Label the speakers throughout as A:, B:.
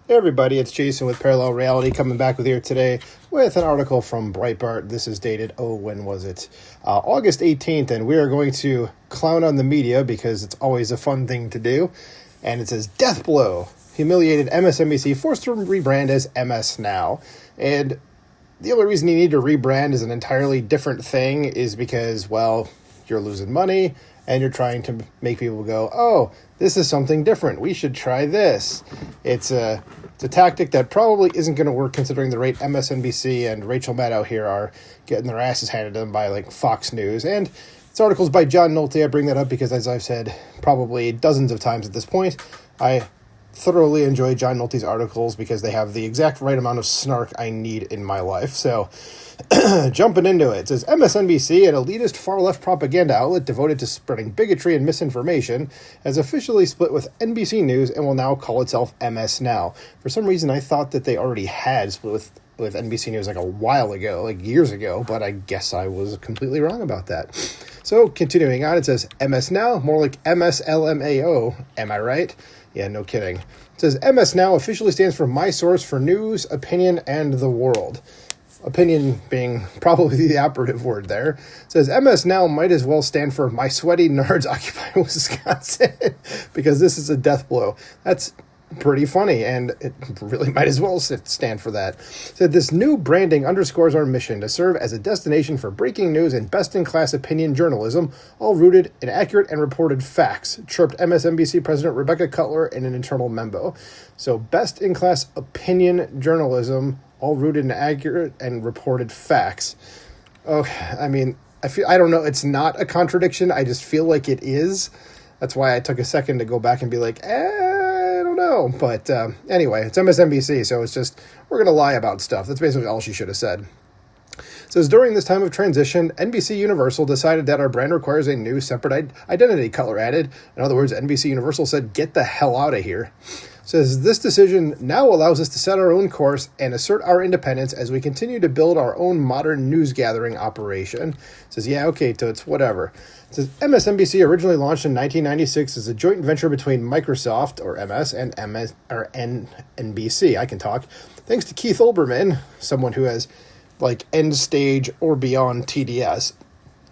A: Hey everybody, it's Jason with Parallel Reality coming back with you today with an article from Breitbart. This is dated, when was it? August 18th, and we are going to clown on the media because it's always a fun thing to do. And it says, death blow. Humiliated MSNBC forced to rebrand as MSNOW. And the only reason you need to rebrand as an entirely different thing is because, well, you're losing money and you're trying to make people go, oh, this is something different. We should try this. It's a tactic that probably isn't going to work considering the rate MSNBC and Rachel Maddow here are getting their asses handed to them by like Fox News. And this article's by John Nolte. I bring that up because, as I've said probably dozens of times at this point, I thoroughly enjoy John Nolte's articles because they have the exact right amount of snark I need in my life. So, jumping into it, it says MSNBC, an elitist far-left propaganda outlet devoted to spreading bigotry and misinformation, has officially split with NBC News and will now call itself MSNOW. For some reason, I thought that they already had split with NBC News like a while ago, like years ago, but I guess I was completely wrong about that. So, continuing on, it says MSNOW, more like MSLMAO. Am I right? Yeah, no kidding. It says MSNOW officially stands for My Source for News, Opinion, and the World. Opinion being probably the operative word there. It says MSNOW might as well stand for My Sweaty Nerds Occupy Wisconsin because this is a death blow. That's pretty funny, and it really might as well stand for that. Said this new branding underscores our mission to serve as a destination for breaking news and best-in-class opinion journalism, all rooted in accurate and reported facts, chirped MSNBC President Rebecca Cutler in an internal memo. So best-in-class opinion journalism, all rooted in accurate and reported facts. Okay, I mean, I don't know, it's not a contradiction, I just feel like it is. That's why I took a second to go back and be like, I don't know. But anyway, it's MSNBC, so it's just, we're going to lie about stuff. That's basically all she should have said. It says, during this time of transition, NBC Universal decided that our brand requires a new separate identity, Cutler added. In other words, NBC Universal said, get the hell out of here. It says, this decision now allows us to set our own course and assert our independence as we continue to build our own modern news gathering operation. It says, yeah, okay, Toots, whatever. It says, MSNBC originally launched in 1996 as a joint venture between Microsoft, or MS, and NBC. I can talk. Thanks to Keith Olbermann, someone who has like end stage or beyond TDS.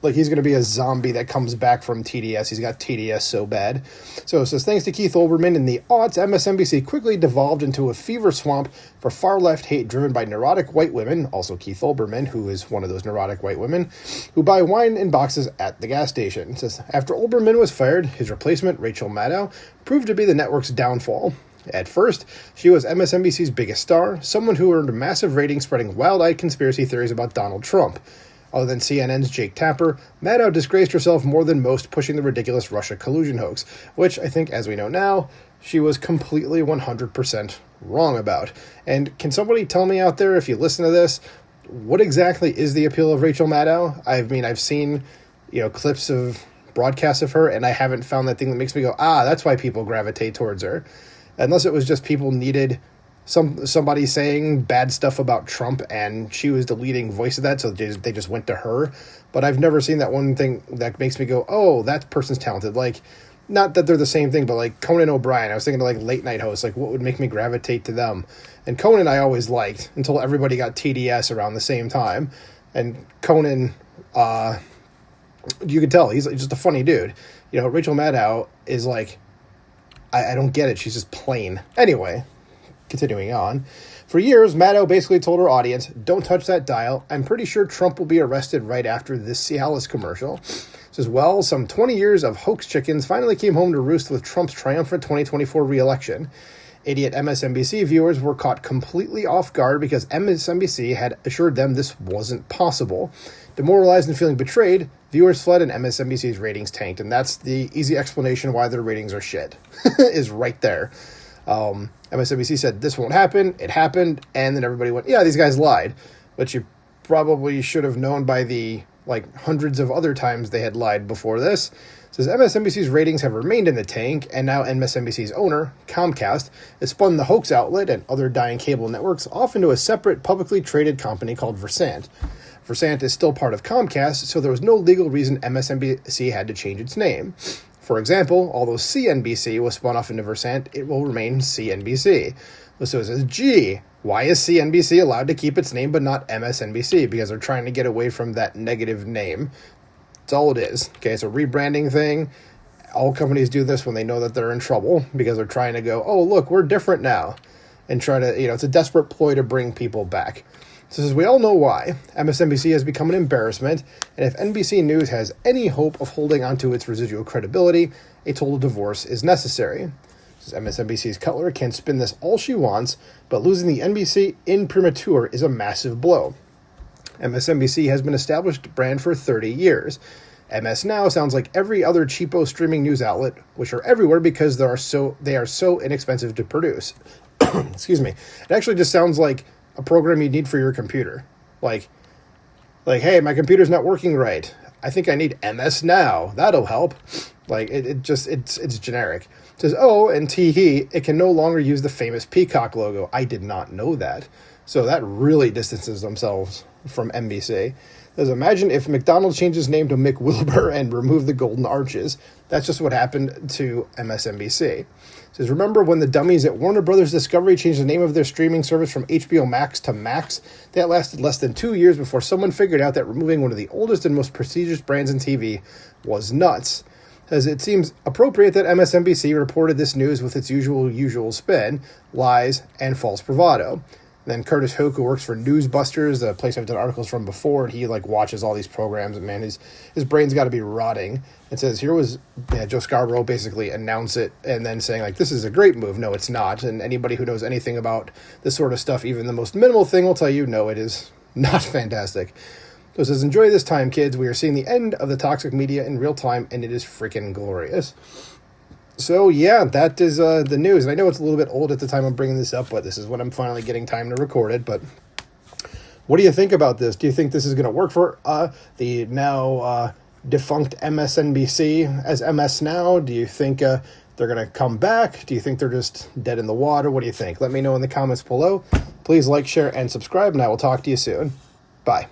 A: Like he's going to be a zombie that comes back from TDS. He's got TDS so bad. So it says, thanks to Keith Olbermann, in the aughts, MSNBC quickly devolved into a fever swamp for far-left hate driven by neurotic white women, also Keith Olbermann, who is one of those neurotic white women, who buy wine in boxes at the gas station. It says, after Olbermann was fired, his replacement, Rachel Maddow, proved to be the network's downfall. At first, she was MSNBC's biggest star, someone who earned massive ratings spreading wild-eyed conspiracy theories about Donald Trump. Other than CNN's Jake Tapper, Maddow disgraced herself more than most, pushing the ridiculous Russia collusion hoax, which I think, as we know now, she was completely 100% wrong about. And can somebody tell me out there, if you listen to this, what exactly is the appeal of Rachel Maddow? I mean, I've seen, clips of broadcasts of her, and I haven't found that thing that makes me go, that's why people gravitate towards her. Unless it was just people needed somebody saying bad stuff about Trump, and she was the leading voice of that, so they just went to her. But I've never seen that one thing that makes me go, oh, that person's talented. Like, not that they're the same thing, but like Conan O'Brien. I was thinking of like late night hosts, like what would make me gravitate to them? And Conan I always liked until everybody got TDS around the same time. And Conan, you could tell he's just a funny dude. Rachel Maddow is like, I don't get it. She's just plain. Anyway, continuing on. For years, Maddow basically told her audience, don't touch that dial. I'm pretty sure Trump will be arrested right after this Cialis commercial. Says, well, some 20 years of hoax chickens finally came home to roost with Trump's triumphant 2024 re-election. Idiot MSNBC viewers were caught completely off guard because MSNBC had assured them this wasn't possible. Demoralized and feeling betrayed, viewers fled and MSNBC's ratings tanked. And that's the easy explanation why their ratings are shit, is right there. MSNBC said, this won't happen. It happened. And then everybody went, yeah, these guys lied. But you probably should have known by the hundreds of other times they had lied before this. It says MSNBC's ratings have remained in the tank, and now MSNBC's owner, Comcast, has spun the hoax outlet and other dying cable networks off into a separate publicly traded company called Versant. Versant is still part of Comcast, so there was no legal reason MSNBC had to change its name. For example, although CNBC was spun off into Versant, it will remain CNBC. So it says, gee, why is CNBC allowed to keep its name but not MSNBC? Because they're trying to get away from that negative name. That's all it is. Okay, it's a rebranding thing. All companies do this when they know that they're in trouble because they're trying to go, oh, look, we're different now. And try to, it's a desperate ploy to bring people back. So as we all know why, MSNBC has become an embarrassment, and if NBC News has any hope of holding onto its residual credibility, a total divorce is necessary. MSNBC's Cutler can spin this all she wants, but losing the NBC in premature is a massive blow. MSNBC has been established brand for 30 years. MSNOW sounds like every other cheapo streaming news outlet, which are everywhere because they are so inexpensive to produce. Excuse me. It actually just sounds like a program you need for your computer. Like, hey, my computer's not working right. I think I need MSNOW. That'll help. Like, it's generic. It says, oh, and tee-hee, it can no longer use the famous peacock logo. I did not know that. So that really distances themselves from NBC. It says, imagine if McDonald's changed its name to McWilbur and removed the golden arches. That's just what happened to MSNBC. It says, remember when the dummies at Warner Brothers Discovery changed the name of their streaming service from HBO Max to Max? That lasted less than 2 years before someone figured out that removing one of the oldest and most prestigious brands in TV was nuts. As it seems appropriate that MSNBC reported this news with its usual spin, lies, and false bravado. Then Curtis Hoke, who works for Newsbusters, the place I've done articles from before, and he watches all these programs, and man, his brain's got to be rotting. It says here was Joe Scarborough basically announce it and then saying this is a great move. No, it's not. And anybody who knows anything about this sort of stuff, even the most minimal thing, will tell you no, it is not fantastic. So it says, enjoy this time, kids. We are seeing the end of the toxic media in real time, and it is freaking glorious. So, yeah, that is the news. And I know it's a little bit old at the time I'm bringing this up, but this is when I'm finally getting time to record it. But what do you think about this? Do you think this is going to work for the now defunct MSNBC as MSNOW? Do you think they're going to come back? Do you think they're just dead in the water? What do you think? Let me know in the comments below. Please like, share, and subscribe, and I will talk to you soon. Bye.